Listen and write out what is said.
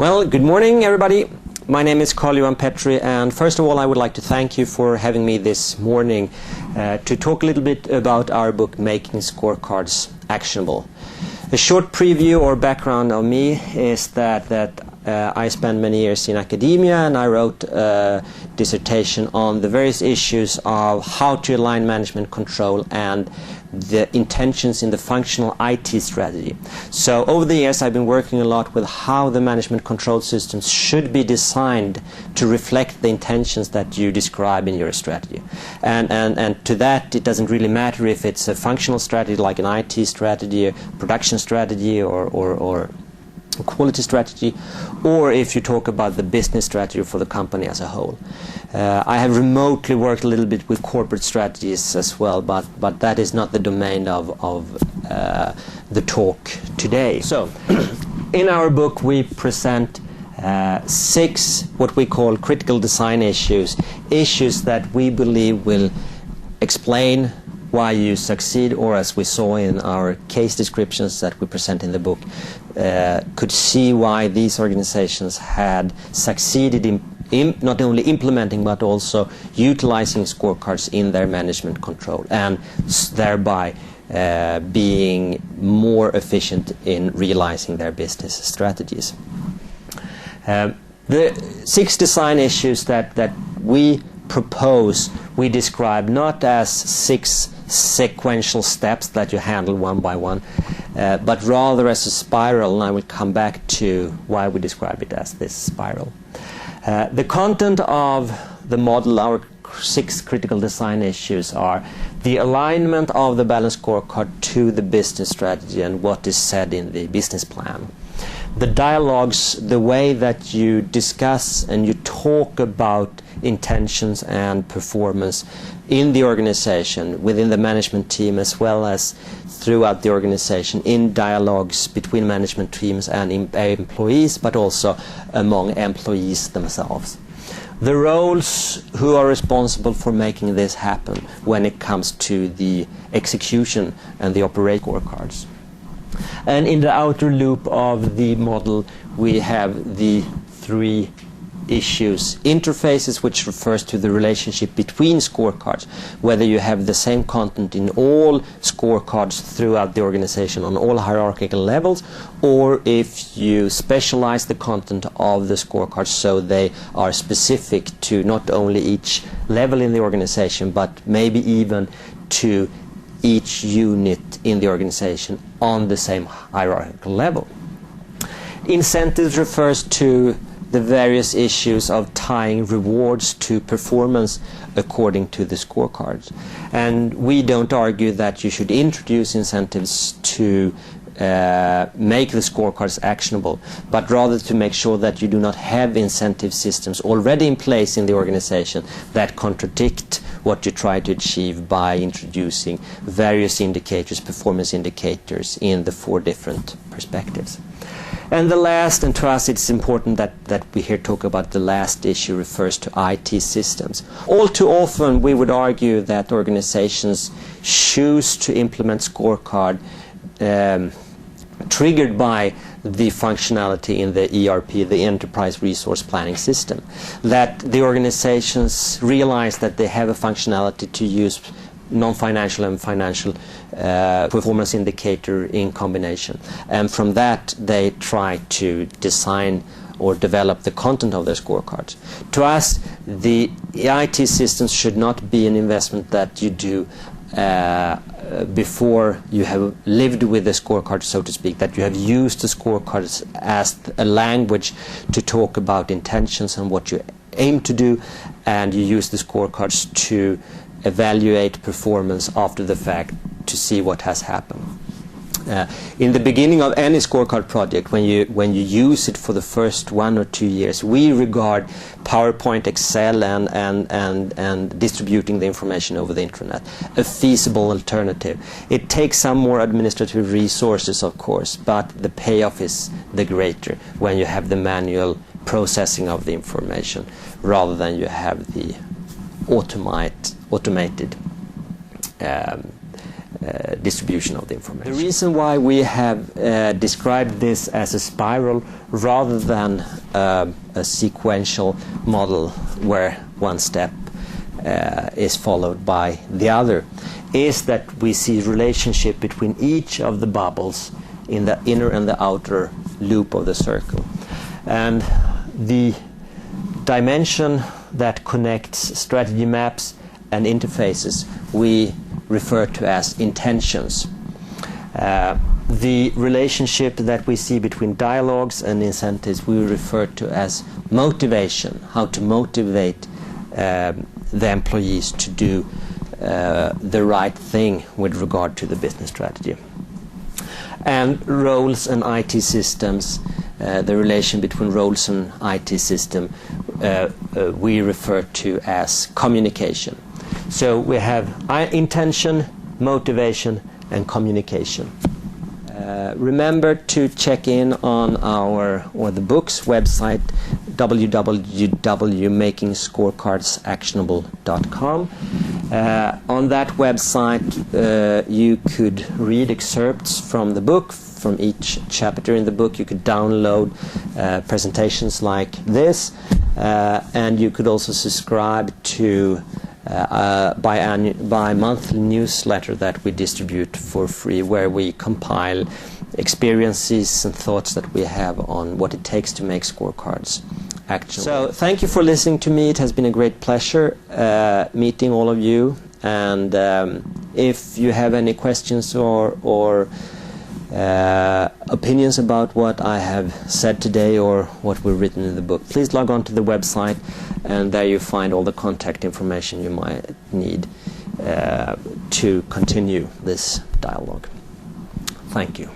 Well, good morning, everybody. My name is Carl-Johan Petri, and first of all, I would like to thank you for having me this morning to talk a little bit about our book, Making Scorecards Actionable. A short preview or background of me is that I spent many years in academia, and I wrote a dissertation on the various issues of how to align management control and the intentions in the functional IT strategy. So over the years I've been working a lot with how the management control systems should be designed to reflect the intentions that you describe in your strategy. And to that, it doesn't really matter if it's a functional strategy like an IT strategy, a production strategy, or quality strategy, or if you talk about the business strategy for the company as a whole. I have remotely worked a little bit with corporate strategies as well, but that is not the domain of the talk today. So, in our book we present 6 what we call critical design issues that we believe will explain why you succeed, or as we saw in our case descriptions that we present in the book, could see why these organizations had succeeded in not only implementing but also utilizing scorecards in their management control, and thereby being more efficient in realizing their business strategies. The 6 design issues that we propose, we describe not as 6 sequential steps that you handle one by one, but rather as a spiral, and I will come back to why we describe it as this spiral. The content of the model, our 6 critical design issues, are the alignment of the balanced scorecard to the business strategy and what is said in the business plan. The dialogues, the way that you discuss and you talk about intentions and performance in the organization, within the management team, as well as throughout the organization, in dialogues between management teams and employees, but also among employees themselves. The roles who are responsible for making this happen when it comes to the execution and the operate scorecards. And in the outer loop of the model we have the 3 issues. Interfaces, which refers to the relationship between scorecards, whether you have the same content in all scorecards throughout the organization on all hierarchical levels, or if you specialize the content of the scorecards so they are specific to not only each level in the organization, but maybe even to each unit in the organization on the same hierarchical level. Incentives refers to the various issues of tying rewards to performance according to the scorecards. And we don't argue that you should introduce incentives to make the scorecards actionable, but rather to make sure that you do not have incentive systems already in place in the organization that contradict what you try to achieve by introducing various indicators, performance indicators, in the 4 different perspectives. And the last, and to us it's important that we here talk about the last issue, refers to IT systems. All too often we would argue that organizations choose to implement scorecard triggered by the functionality in the ERP, the Enterprise Resource Planning System. That the organizations realize that they have a functionality to use non-financial and financial performance indicator in combination. And from that they try to design or develop the content of their scorecards. To us, the IT systems should not be an investment that you do before you have lived with the scorecard, so to speak, that you have used the scorecards as a language to talk about intentions and what you aim to do, and you use the scorecards to evaluate performance after the fact to see what has happened. In the beginning of any scorecard project, when you use it for the first 1 or 2 years, we regard PowerPoint, Excel, and distributing the information over the internet a feasible alternative. It takes some more administrative resources, of course, but the payoff is the greater when you have the manual processing of the information rather than you have the automated distribution of the information. The reason why we have described this as a spiral rather than a sequential model where one step is followed by the other is that we see relationship between each of the bubbles in the inner and the outer loop of the circle. And the dimension that connects strategy maps and interfaces we refer to as intentions. The relationship that we see between dialogues and incentives we refer to as motivation, how to motivate the employees to do the right thing with regard to the business strategy. And roles and IT systems, the relation between roles and IT system we refer to as communication. So we have intention, motivation, and communication. Remember to check in on the book's website, www.makingscorecardsactionable.com. On that website you could read excerpts from the book, from each chapter in the book. You could download presentations like this, and you could also subscribe to bi-monthly newsletter that we distribute for free, where we compile experiences and thoughts that we have on what it takes to make scorecards actionable. So thank you for listening to me. It has been a great pleasure meeting all of you, and if you have any questions or opinions about what I have said today or what we've written in the book, please log on to the website, and there you find all the contact information you might need to continue this dialogue. Thank you.